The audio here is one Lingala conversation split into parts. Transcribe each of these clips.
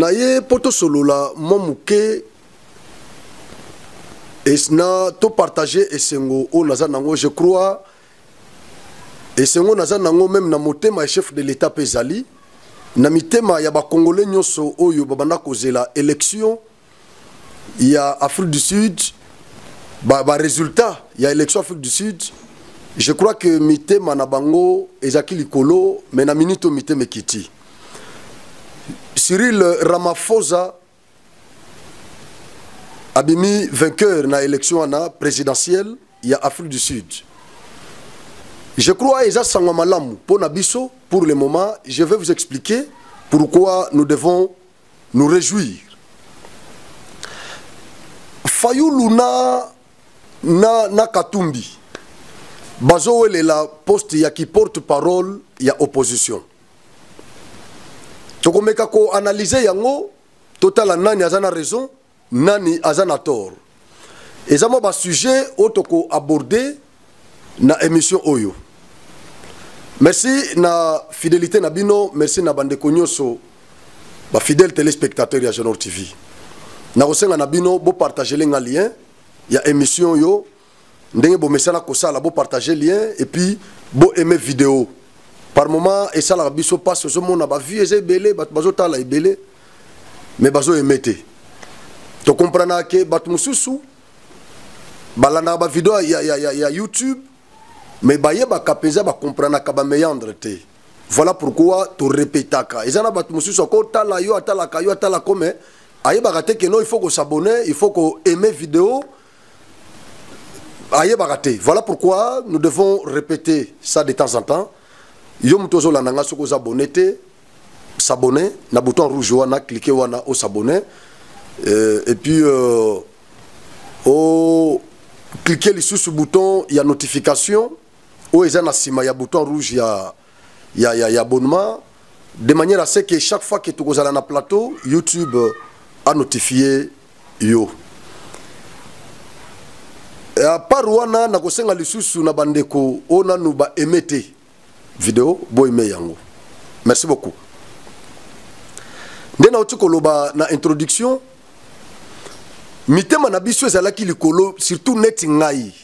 Naye poto solola momuke esna to partager esengo o nazanango je crois esengo nazanango même na motema chef de l'état pezali na mitema ya ba congolais nyoso oyo babanda kozela élection ya Afrique du Sud ba résultat ya élection Afrique du Sud je crois que mitema na bango ezaki likolo mais na minute mitema kiti Cyril Ramaphosa abimi vainqueur na élection na présidentielle ya Afrique du Sud. Je crois eza sangwa malamu pour nabiso pour le moment je vais vous expliquer pourquoi nous devons nous réjouir. Fayulu na Katumbi bazowele la poste ya qui porte parole ya opposition. Tokomeka ko analyser yango total nani azana raison nani azana tort. Ezamo ba sujet otoko aborder na émission oyo. Merci na fidélité na bino, merci na bande konyoso ba fidèle téléspectateur ya Genor TV. Na kosenga na bino bo partager les lien ya émission yo ndenge bo mesala ko sala bo partager lien et puis bo aimer vidéo. Par moment et ça la biso passe ce monde ba vie eze belé bazo tala ebelé mais bazo emete. To comprendre que bat mususu balana ba vidéo ya YouTube mais baye ba kapeza ba comprendre ka ba meandre te. Voilà pourquoi to répétaka. Ezana bat mususu ko tala yo atala ka yo atala comme aye ba raté que non il faut qu'on s'abonner, il faut qu'on aimer vidéo. Aye ba raté. Voilà pourquoi nous devons répéter ça de temps en temps. Yom tozo la nanga soko s'abonner s'abonner na bouton rouge wana cliquer wana au s'abonner et puis au cliquer les sous bouton il y a notification ou ezana sima il y a bouton rouge il y a abonnement de manière à ce que chaque fois que tu kozala na plateau YouTube a notifié yo et à part wana na kosenga lisusu na bandeko ona nuba emete vidéo boy meyango. Merci beaucoup. Ndena otukoloba na introduction mitema na biso ezalaki likolo surtout net ngai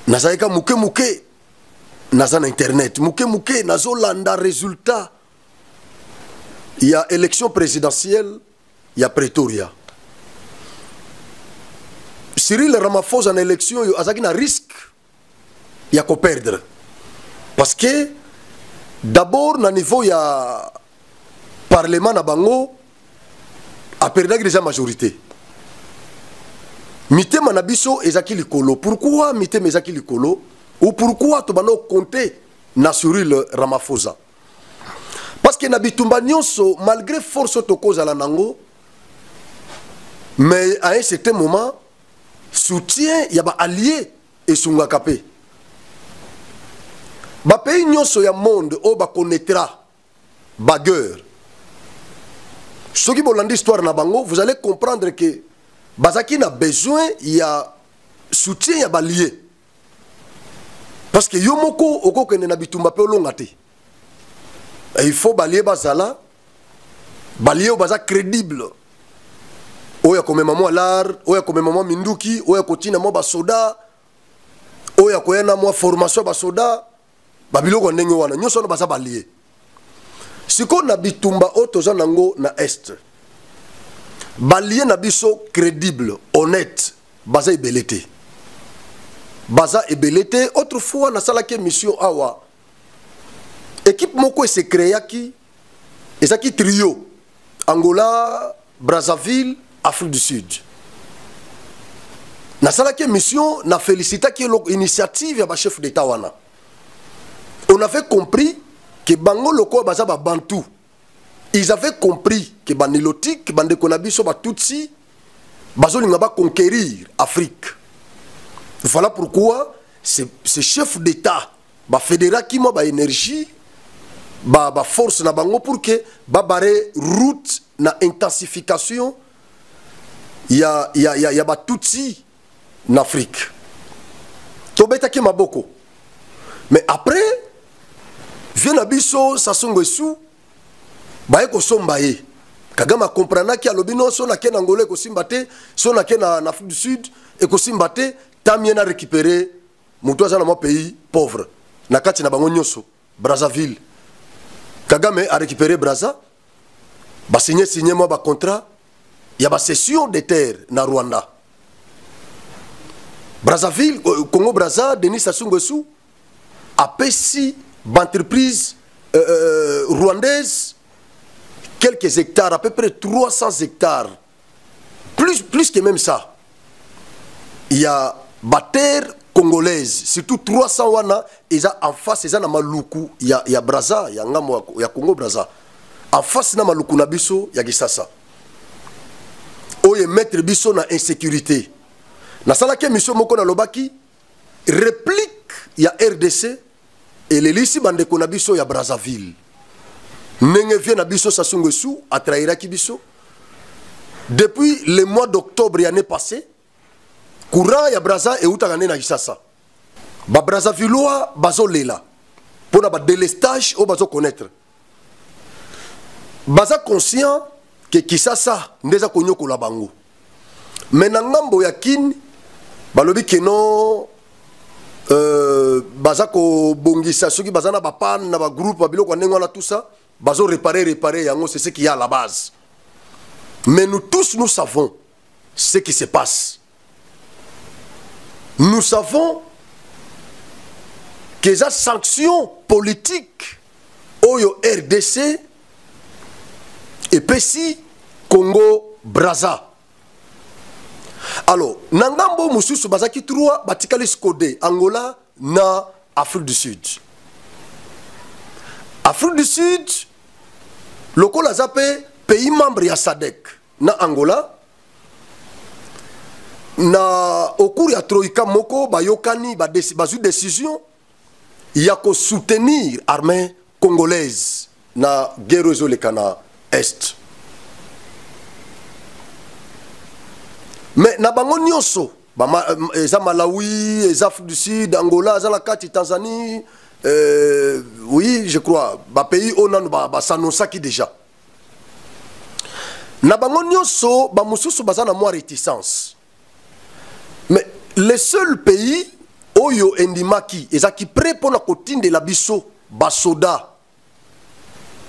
nazalaka muke naza na internet muke nazolanda résultat ya élection présidentielle ya Pretoria. Cyril Ramaphosa na élection yo azaki na risque ya ko perdre. Parce que d'abord na niveau ya parlement na bango a perdu déjà majorité. Mitema na biso ezaki likolo. Pourquoi mitema ezaki likolo ou pourquoi to bano compter na Cyril Ramaphosa? Parce que na bitumba nyonso malgré force to kozala nango mais à un certain moment soutien ya ba allié et sunga kapé. Ba pays nyonso ya monde o ba connaîtra bagueur. Ce qui bolandi histoire na bango, vous allez comprendre que bazaki na besoin ya soutien ya balié. Parce que yomoko oko kene na bitumba pe olonga te. Il faut balié bazala balié o baza crédible. Oya comme maman lar, oya comme maman minduki, oya kotina mo ba soda, oya koyena mo formation ba soda. Babiloko ndenge wana nyonso na baza balié. Siko na bitumba otoza nango na est. Balié na biso crédible, honnête, baza ebelete. Baza ebelete autrefois na salaki mission awa. Équipe moko se créaki ezaki trio Angola, Brazzaville, Afrique du Sud. Na salaki mission na félicitaki l'initiative ya ba chef d'état wana. On avait compris que bango loko baza ba bantou. Ils avaient compris que banilotique, bande konabiso ba tutsi, bazo linga ba conquérir Afrique. Voilà pourquoi ces chefs d'état ba fédéra ki mo ba énergie, ba force na bango pour que ba barre route na intensification ya ba tutsi en Afrique. Tobeta ki maboko. Mais après vient Abisso Sassou Nguesso baye ko sombaye Kagame comprendra ki alobi non so na ke na Angola ko simbate so na ke na Afrique du Sud et ko simbate tamien a récupérer mutu azana mo pays pauvre na kati na bango nyoso Brazzaville. Kagame a récupéré Brazza ba signé moi ba contrat ya ba cession de terre na Rwanda. Brazzaville Congo Brazza Denis Sassou Nguesso a payé d'entreprise rwandaise quelques hectares, à peu près 300 hectares, plus que même ça. Il y a des terres congolaises, surtout 300 wana, ils en face, ils ont Maluku, il y a Brazza, il y a Congo Brazza. En face, il y a Maluku Nabiso, il y a Gisasa. Où il mettre biso na insécurité. Na salake mission moko na lobaki réplique il y a RDC et les lycées bande konabiso ya Brazzaville. Nenge vient na biso Sassou Nguesso a trahira ki biso. Depuis le mois d'octobre l'année passée, courant ya Brazza et utagane na Gisasa. Ba Brazzavillois bazo lela. Pona ba délestage o bazo connaître. Baza conscient que Kisasa ndeza konyoko la bango. Mais na ngambo ya kin balobi ke non baza ko bongisa soki baza na ba pan na ba groupe ba biloko ndenge na tout ça bazo réparer yango c'est ce qu'il y a à la base. Mais nous tous nous savons ce qui se passe. Nous savons que les sanctions politiques oyo RDC et PESI Congo Brazza. Alors, Nangambo Moussousou Bazaki 3 Batikali Skode Angola na Afrique du Sud. Afrique du Sud, le Zappé, pays membre ya SADC na Angola. Na au cours ya Troïka Moko, Bayokani, Bazu décision, il y a qu'à soutenir l'armée congolaise na guerre Lekana Est. Mais na bango nyonso eza Malawi, eza Afrique du Sud, Angola, eza la kati Tanzanie, oui, je crois, ba pays onan ba s'annonçaki déjà. Na bango nyonso ba mususu bazana mo réticence. Mais le seul pays oyo endimaki eza ki prêt pour na kotinde la biso ba soda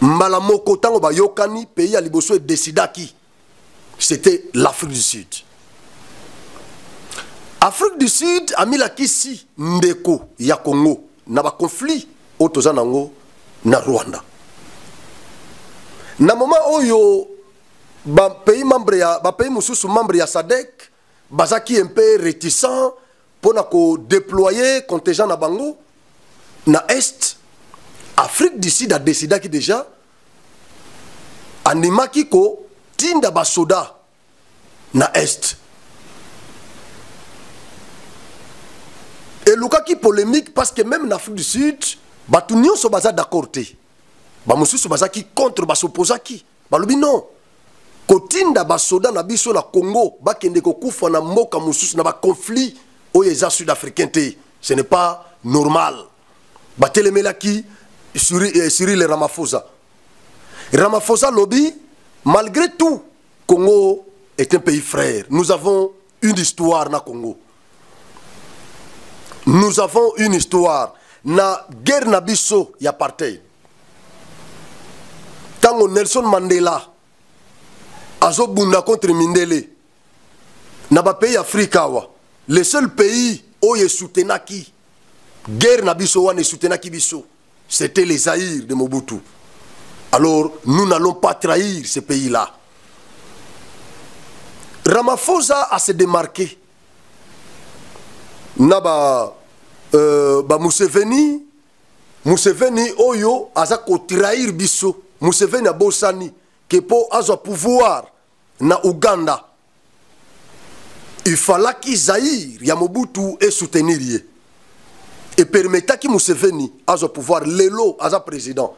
malamoko tango ba yokani pays ya liboso e décidaki, c'était l'Afrique du Sud. Afrique du Sud a mis la kisi ndeko ya Congo na ba conflit otoza nango na Rwanda. Na moment oyo ba pays membre ya ba pays mususu membre ya SADC bazaki un peu réticent pour na ko déployer contingent na bango na Est. Afrique du Sud a décidé que déjà animaki ko tinda ba soda na Est. Et le cas qui polémique parce que même en Afrique du Sud, tout le monde est d'accord. Bamusu sobaza qui contre basopoza qui. Balobi non. Kotinda basoda na biso na Congo, bakende ko kufa na mboka mususu na ba conflit oyeza sud-africain te. Ce n'est pas normal. Batelemela qui Cyril Ramaphosa. Ramaphosa lobby, malgré tout, Congo est un pays frère. Nous avons une histoire na Congo. Nous avons une histoire. Na guerre na biso y apartheid. Tango Nelson Mandela azo bunda contre Mindele. Na ba pays Afrika wa. Le seul pays où il soutenaki guerre na biso wa ne soutenaki biso, c'était les Zaïre de Mobutu. Alors nous n'allons pas trahir ce pays-là. Ramaphosa a se démarqué. Naba Museveni oyo aza ko trahir biso. Museveni abosani que pour azo pouvoir na Uganda il fallait que Zaïre ya Mobutu et soutenir ye et permettre que Museveni azo pouvoir lelo aza président.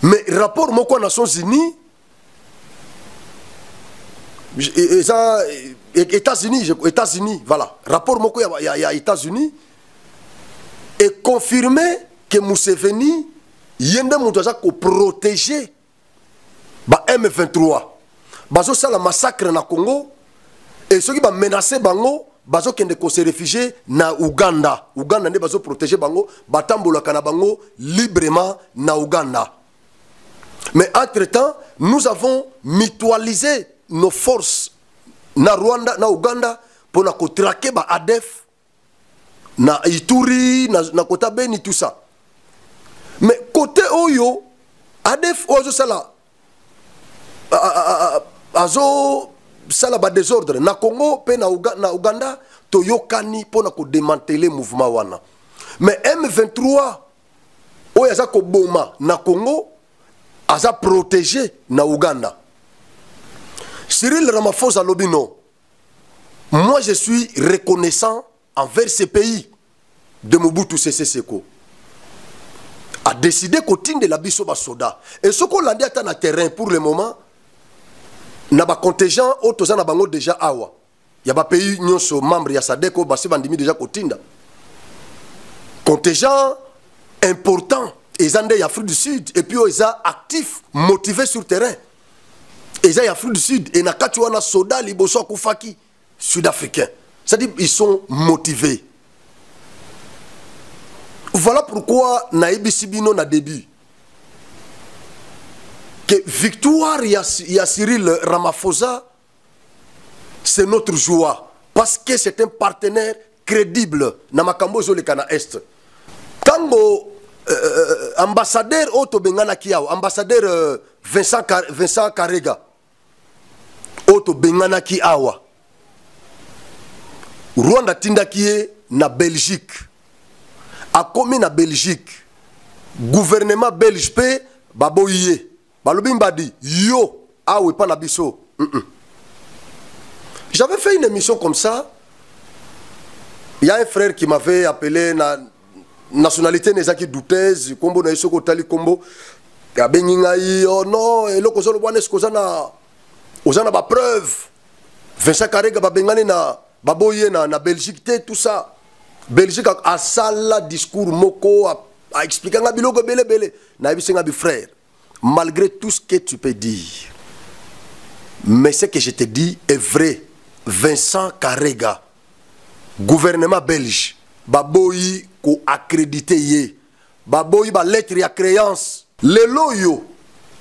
Mais rapport moko Nations Unies États-Unis, voilà. Rapport moko ya États-Unis est confirmé que Museveni yende mutu aza ko protéger ba M23 bazo sala massacre na Congo et ceux qui ba menacer bango bazo kende ko se réfugier na Uganda nde bazo protéger bango batambola kana bango librement na Uganda. Mais entre-temps, nous avons mutualisé nos forces na Rwanda, na Uganda pour na ko traquer ba ADF na Ituri, na Kota Beni, tout ça. Mais côté Oyo, ADF ozo sala azo sala ba désordre na Congo pe na Uganda to yokani pour na ko démanteler mouvement wana. Mais M23 oyo aza ko boma na Congo aza protégé na Uganda. Cyril Ramaphosa Lobino, moi je suis reconnaissant envers ces pays de Mobutu Sese Seko. A décidé qu'au de la biso soda. Et ce qu'on l'a dit à terrain pour le moment, n'a pas contingent autour na bango déjà awa. Il y a pas pays nyonso membre ya Sadeko basi bandimi déjà kotinda. Contingent important. Ils ont des Afrique du Sud et puis ils sont actifs, motivés sur le terrain. Ils ont Afrique du Sud et nakatuana soda liboso kufaki sud-africain. C'est-à-dire ils sont motivés. Voilà pourquoi Naïbi Sibino na début que victoire ya Cyril Ramaphosa c'est notre joie parce que c'est un partenaire crédible na makambo zo le kana est. Tango ambassadeur Otto Bengana Kiao, ambassadeur Vincent Karega, Otto Bengana Kiawa, Rwanda Tindakie na Belgique, a commis na Belgique, gouvernement belge pe baboye, balobimba di yo awe pa na biso. J'avais fait une émission comme ça. Il y a un frère qui m'avait appelé na nationalité nezaki douteuse kombo na isoko tali kombo ya beningai oh non et loko zolo bwana eskozana ozana ba preuve Vincent Karega ba bengane na baboye na Belgique te tout ça Belgique a sala discours moko a expliquer nga biloko bele na bisenga bi frère malgré tout ce que tu peux dire mais ce que je te dis est vrai. Vincent Karega gouvernement belge baboyi ko accrédité ye baboyi ba lettre ya créance le loyo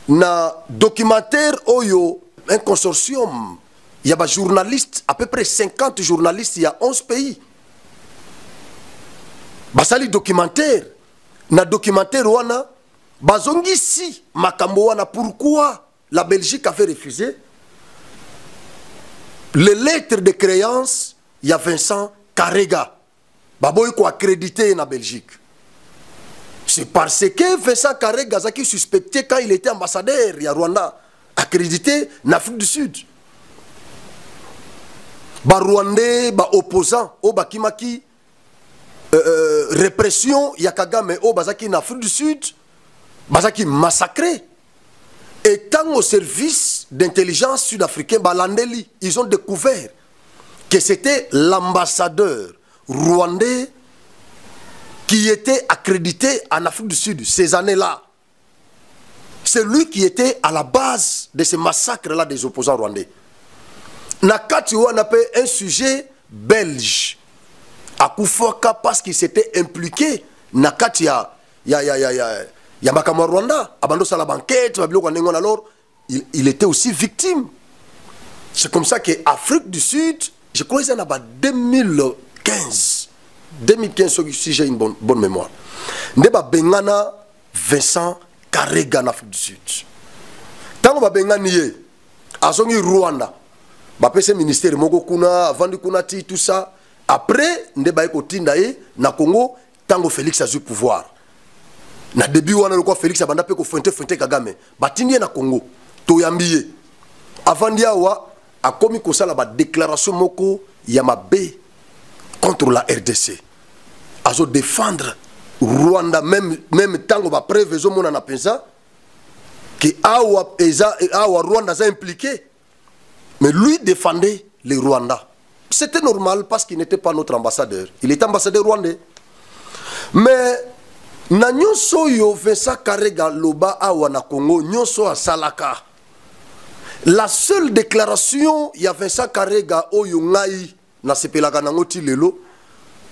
na documentaire oyo un consortium il y a ba journalistes à peu près 50 journalistes il y a 11 pays basali documentaire na documentaire wana bazongi si makambo wana pourquoi la Belgique avait refusé les lettres de créance il y a Vincent Karega baboy ko accrédité na Belgique. C'est parce que Vincent Karega zaki suspecté quand il était ambassadeur à Rwanda, accrédité en Afrique du Sud. Ba Rwandais, ba opposants, o bakimaki répression ya Kagame o bazaki en Afrique du Sud, bazaki massacré. Étant au service d'intelligence sud-africain, balandeli, ils ont découvert que c'était l'ambassadeur rwandais qui était accrédité en Afrique du Sud ces années-là. C'est lui qui était à la base de ces massacres-là des opposants rwandais. Nakati on appelle un sujet belge. À Koufouaka parce qu'il s'était impliqué. Nakati ya Makama Rwanda. Abando sa la banquette. Alors, il était aussi victime. C'est comme ça que Afrique du Sud, je crois que c'est en 2015, si j'ai une bonne mémoire. Neba Bengana Vincent Karega en Afrique du Sud. Tant que Bengani ye, Azongi Rwanda, Bapese ministère Mogo Kuna, Vandi Kunati, tout ça. Après, Neba Eko Tindaye, na Congo, Tango Félix a eu pouvoir. Na début, on a le quoi Félix a bandapé ko Fuente Kagame. Batindie na Congo, Toyambiye. Avant d'yawa, a commis comme ça la déclaration Moko Yamabe contre la RDC. Azo défendre Rwanda même tant qu'on va prévenir mon anapensa que Awa Rwanda a impliqué. Mais lui défendait les Rwandais. C'était normal parce qu'il n'était pas notre ambassadeur. Il était ambassadeur rwandais. Mais na nyonso yo Vincent Karega loba awa na Congo nyonso a salaka La seule déclaration, il y a Vincent Karega, oyo ngai na sepelaka nango ti lelo,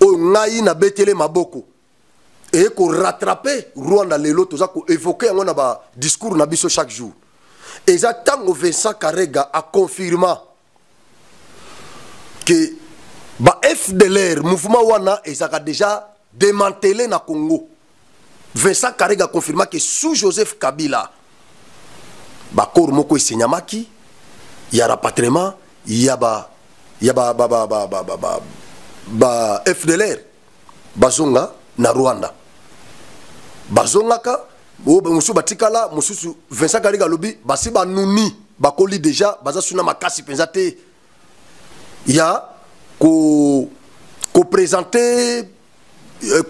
oyo ngai na betele maboko. Et qu'on rattrape Rwanda lelo, tout ça, qu'on évoque un discours na biso chaque jour. Et j'attends Vincent Karega à confirmer que ba FDLR, mouvement wana, ils ont déjà démantelé na Congo. Vincent Karega a confirmé que sous Joseph Kabila, ba corps moko isinyamaki, il y a rapatriement, il y a FDLR, bazonga na Rwanda. Bazonga ka, musu batikala, musu Vincent Karega lobi, basi ba nuni, bakoli déjà, baza suna makasi penzate. Il y a ko présenter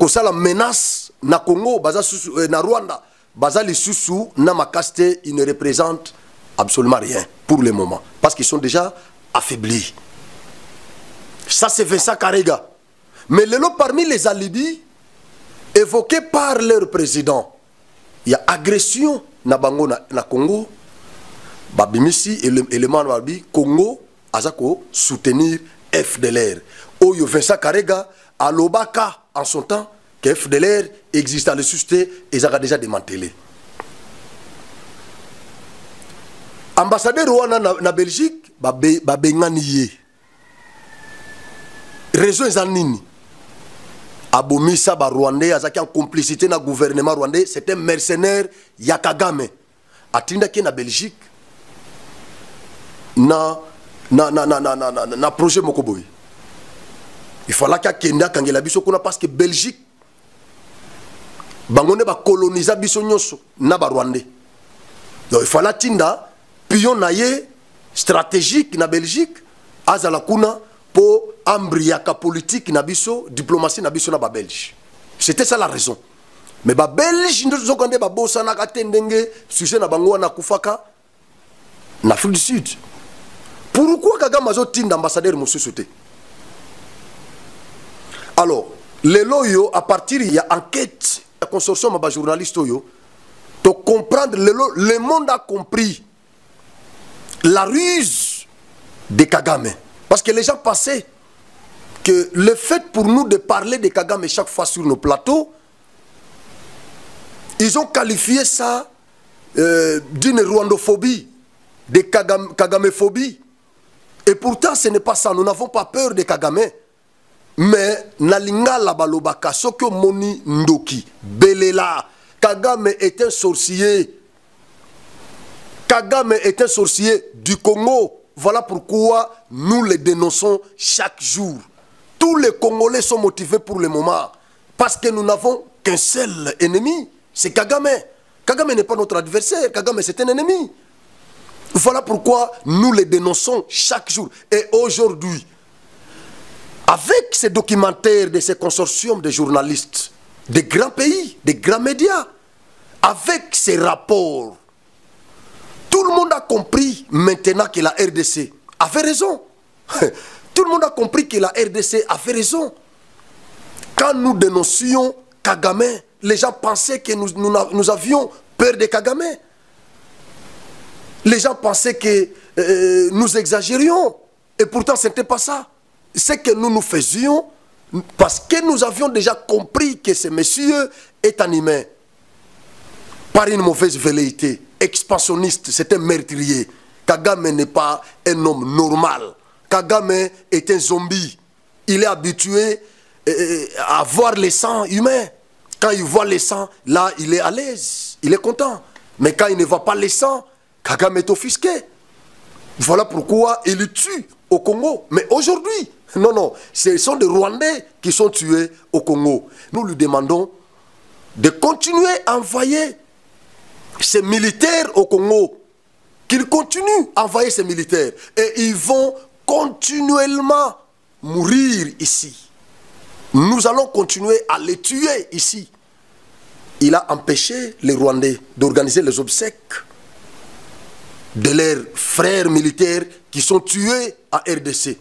ça la menace na Congo, baza na Rwanda, baza les sous na makaste, ils ne représentent absolument rien pour le moment parce qu'ils sont déjà affaiblis. Ça c'est Vincent Karega. Mais parmi les alibis évoqués par leur président, il y a agression na bango na Congo, babimisi élément babi Congo azako soutenir FDLR. Oyo Vincent Karega à l'Obaka en son temps que FDLR existe à le susciter et ça a déjà démantelé. Ambassadeur Rwanda na Belgique babengani raison zanini abomisa ba Rwandais azaki en complicité na gouvernement rwandais, c'est un mercenaire ya Kagame atinda ki na Belgique na projet mokoboy. Il fallait qu'il kenda kangela biso kuna parce que Belgique bangone ba coloniser biso nyoso na ba Rwandais. Donc il fallait tinda pion naye stratégique na Belgique azala kuna pour ambriaka politique na biso, diplomatie na biso na ba Belge. C'était ça la raison. Mais ba Belge nous zokande ba bossa na katendenge sujet na bango na kufaka na Afrique du Sud. Pourquoi Kagame a tinda ambassadeur mosusu te? Alors, les loyaux, à partir il y a enquête, la consortium de journalistes, pour comprendre, le monde a compris la ruse de Kagame. Parce que les gens pensaient que le fait pour nous de parler de Kagame chaque fois sur nos plateaux, ils ont qualifié ça d'une rwandophobie, de kagamephobie. Et pourtant, ce n'est pas ça. Nous n'avons pas peur de Kagame. Mais nalinga la balobaka soko moni ndoki belela Kagame est un sorcier. Kagame est un sorcier du Congo. Voilà pourquoi nous le dénonçons chaque jour. Tous les Congolais sont motivés pour le moment parce que nous n'avons qu'un seul ennemi, c'est Kagame. Kagame n'est pas notre adversaire, Kagame c'est un ennemi. Voilà pourquoi nous le dénonçons chaque jour. Et aujourd'hui, avec ces documentaires de ces consortiums de journalistes, des grands pays, des grands médias, avec ces rapports, tout le monde a compris maintenant que la RDC avait raison. Tout le monde a compris que la RDC avait raison. Quand nous dénoncions Kagame, les gens pensaient que nous avions peur de Kagame. Les gens pensaient que nous exagérions. Et pourtant, ce n'était pas ça. Ce que nous faisions, parce que nous avions déjà compris que ce monsieur est animé par une mauvaise velléité, expansionniste, c'est un meurtrier. Kagame n'est pas un homme normal. Kagame est un zombie. Il est habitué à voir le sang humain. Quand il voit le sang, là, il est à l'aise, il est content. Mais quand il ne voit pas le sang, Kagame est offusqué. Voilà pourquoi il tue au Congo. Mais aujourd'hui, non, non, ce sont des Rwandais qui sont tués au Congo. Nous lui demandons de continuer à envoyer ces militaires au Congo. Qu'ils continuent à envoyer ces militaires. Et ils vont continuellement mourir ici. Nous allons continuer à les tuer ici. Il a empêché les Rwandais d'organiser les obsèques de leurs frères militaires qui sont tués à RDC.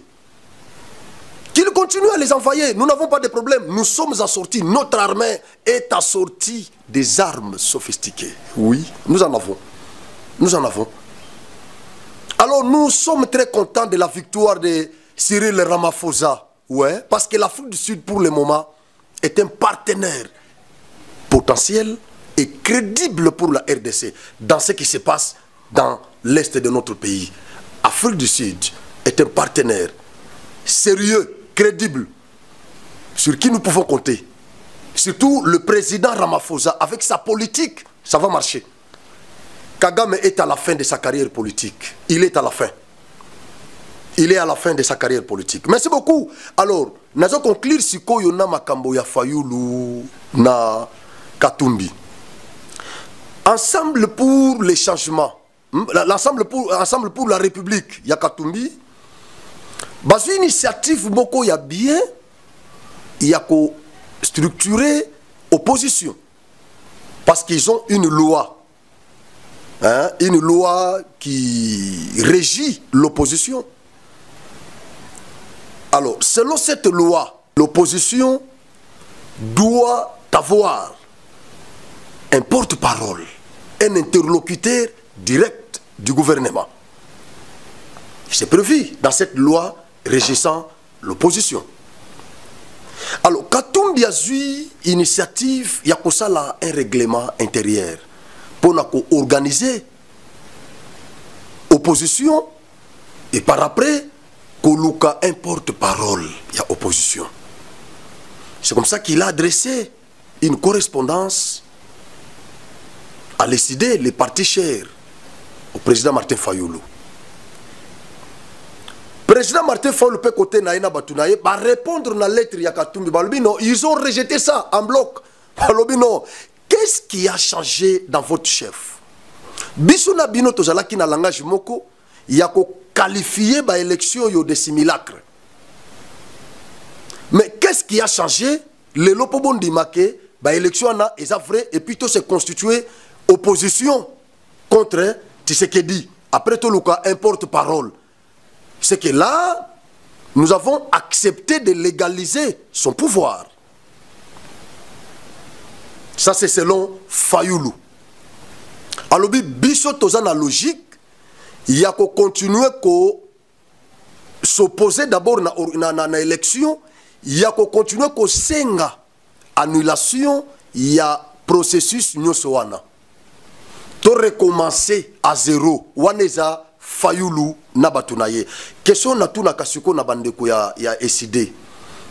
Qu'il continue à les envoyer. Nous n'avons pas de problème. Nous sommes assortis. Notre armée est assortie des armes sophistiquées. Oui, nous en avons. Nous en avons. Alors nous sommes très contents de la victoire de Cyril Ramaphosa. Ouais, parce que l'Afrique du Sud, pour le moment, est un partenaire potentiel et crédible pour la RDC dans ce qui se passe dans l'est de notre pays. L'Afrique du Sud est un partenaire sérieux, crédible, sur qui nous pouvons compter. Surtout le président Ramaphosa, avec sa politique, ça va marcher. Kagame est à la fin de sa carrière politique. Il est à la fin. Il est à la fin de sa carrière politique. Merci beaucoup. Alors, nous allons conclure si Koyona Makambo ya Fayulu na Katumbi. Ensemble pour les changements. Ensemble pour la République, il y a Katumbi. Bas une initiative beaucoup ya bien, il y a qu'au structurer opposition. Parce qu'ils ont une loi. Hein, une loi qui régit l'opposition. Alors, selon cette loi, l'opposition doit avoir un porte-parole, un interlocuteur direct du gouvernement. C'est prévu dans cette loi régissant l'opposition. Alors, Katumbi a eu initiative, il y a comme ça là un règlement intérieur pour organiser opposition et par après, Koluka un porte-parole, il y a opposition. C'est comme ça qu'il a adressé une correspondance à l'ECD, les partis chers, au président Martin Fayulu. Président Martin Fayulu peut côté Naïna Batounaye, va répondre à la lettre Yakatumbi Balbino. Ils ont rejeté ça en bloc. Balbino, qu'est-ce qui a changé dans votre chef? Bissouna Bino Tozalaki na langage moko, il y a qualifié par élection de simulacre. Mais qu'est-ce qui a changé? Le Lopobon Dimake, par élection est vrai, et puis tout s'est constitué opposition contre Tshisekedi. Après tout, Luka, un porte-parole. C'est que là, nous avons accepté de légaliser son pouvoir. Ça, c'est selon Fayulu. Alors, biso tozana logique, il y a qu'on continue à s'opposer d'abord à l'élection, il y a qu'on continue à senga annulation, il y a processus nyosoana. To recommencer à zéro. Waneza Fayulu Nabatunaye. Question na tout na kasuko na bandeko ya SID.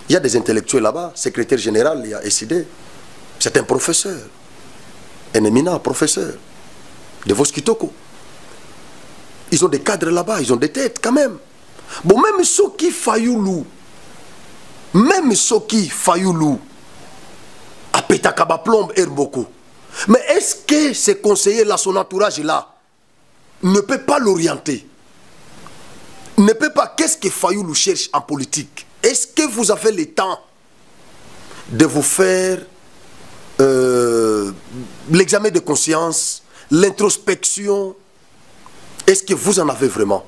Il y a des intellectuels là-bas, secrétaire général, il y a SID. C'est un professeur. Un éminent professeur. De Voskitoko. Ils ont des cadres là-bas, ils ont des têtes quand même. Bon, même ceux qui Fayulu, à Petakaba plombe Herboko. Mais est-ce que ces conseillers-là, son entourage-là, ne peut pas l'orienter? Ne peut pas. Qu'est-ce que Fayulu cherche en politique? Est-ce que vous avez le temps de vous faire l'examen de conscience, l'introspection? Est-ce que vous en avez vraiment?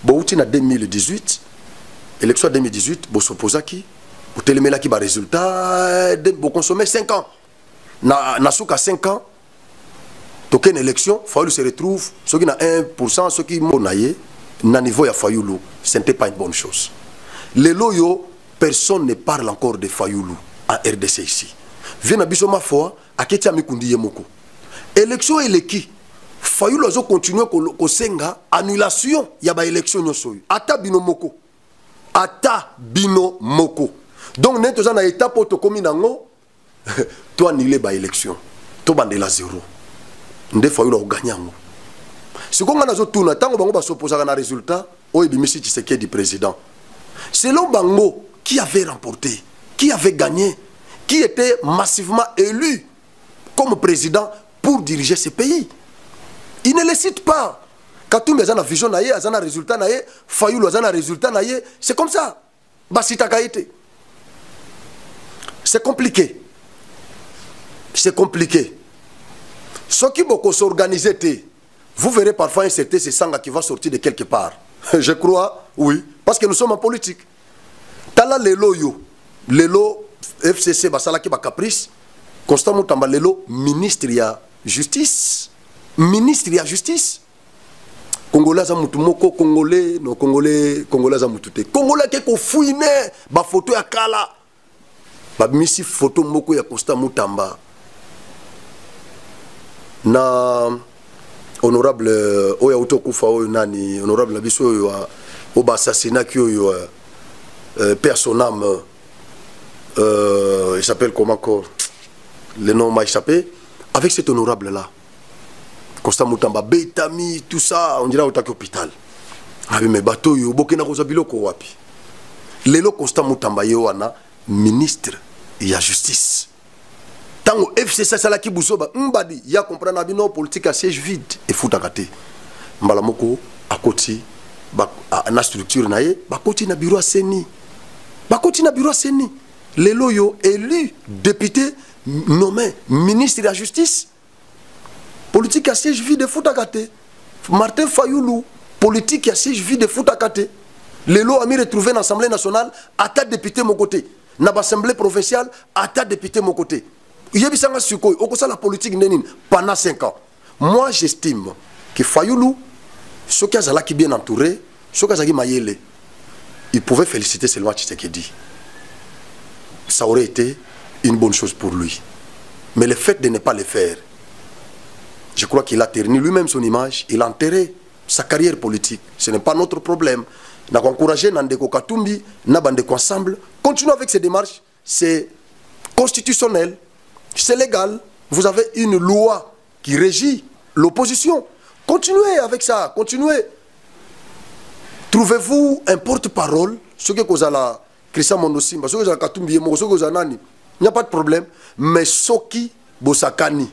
Bon, en 2018, élection 2018, vous s'opposez à qui? Vous télémez qui va résultat, vous consommez 5 ans. Na souka 5 ans, token élection, Fayulu se retrouve, ceux qui ont 1%, ceux qui ont na niveau ya Fayulu, ce n'était pas une bonne chose. Les loyo, personne ne parle encore de Fayulu en RDC ici. Viens à Bissoma Foa, à Ketia Mikundi Yemoko. Élection et qui? Fayulu a continué à senga annulation, il y a une élection nyosoyu. Ata bino moko. Ata bino moko. Donc, nous avons une étape pour te communango. Tu annuler ba élection. Tu bande la zéro. Nde Fayulu a gagné. Si on a tourné, tant qu'on va s'opposer à un résultat, on est du président. Selon Bango, qui avait remporté, qui avait gagné, qui était massivement élu comme président pour diriger ce pays. Il ne les cite pas. Katumbi a un vision, a un résultat, Fayulu a un résultat, c'est comme ça. C'est compliqué. C'est compliqué. Ceux qui vont s'organiser, vous verrez parfois un certain Sanga qui va sortir de quelque part. Je crois, oui. Parce que nous sommes en politique. Tala lelo yo. Lelo FCC basalaki ba caprice. Constant Moutamba lelo ministre ya justice. Ministre ya justice. Congolais za mutu moko, Congolais, non Congolais, Congolais za mutu te. Congolais qui ko fouine, ba photo ya kala. Ba misi photo moko ya Constant Mutamba. Na honorable oya utokufa oyo nani, honorable biso oyo oba assassinat qui oyo père son âme. Il s'appelle comment encore? Le nom m'a échappé. Avec cet honorable là. Constant Mutamba, Betami, tout ça, on dirait au hôpital. Ah oui, mais bateau, yo, bokena koza biloko wapi. Lelo Constant Mutamba yoana, ministre, il y a justice. Tango FCC salaki busoba, mbadi, ya comprendre abino politique à siège vide et foutakate. Mbalamoko, à côté, na structure nae, bakoti na bureau à Seni. Bakoti na bureau à Seni. Lelo yo élu député nommé ministre de la justice. Politique à siège vide de Foutakate. Martin Fayoulou, politique à siège vide de Foutakate. Lelo a mis retrouvé dans l'Assemblée nationale à ta député mon côté. Dans l'Assemblée provinciale à ta député mon côté. Yebisanga Sukoy, au la politique nénine pendant 5 ans. Moi j'estime que Fayoulou, ce qui est bien entouré, ce qui est Mayele, il pouvait féliciter seulement Tshisekedi. Ça aurait été une bonne chose pour lui. Mais le fait de ne pas le faire, je crois qu'il a terni lui-même son image, il a enterré sa carrière politique. Ce n'est pas notre problème. Nous avons encouragé Nandeko Katumbi, Nabandeko ensemble. Continuez avec ces démarches. C'est constitutionnel, c'est légal. Vous avez une loi qui régit l'opposition. Continuez avec ça, continuez. Trouvez-vous un porte-parole, ce que vous avez Christian Mondosimba, ce que vous avez Katumbi, ce que vous avez Nani. Il n'y a pas de problème. Mais Soki Bosakani,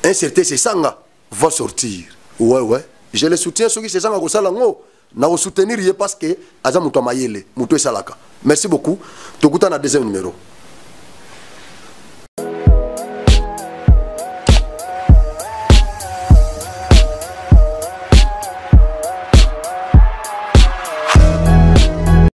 un certain Sesanga va sortir. Ouais, ouais. Je le soutiens, ceux qui Sesanga Gosalango, na soutenir parce que Aza Moutou Mayele, Moutou Salaka. Merci beaucoup. Tokuta na deuxième numéro.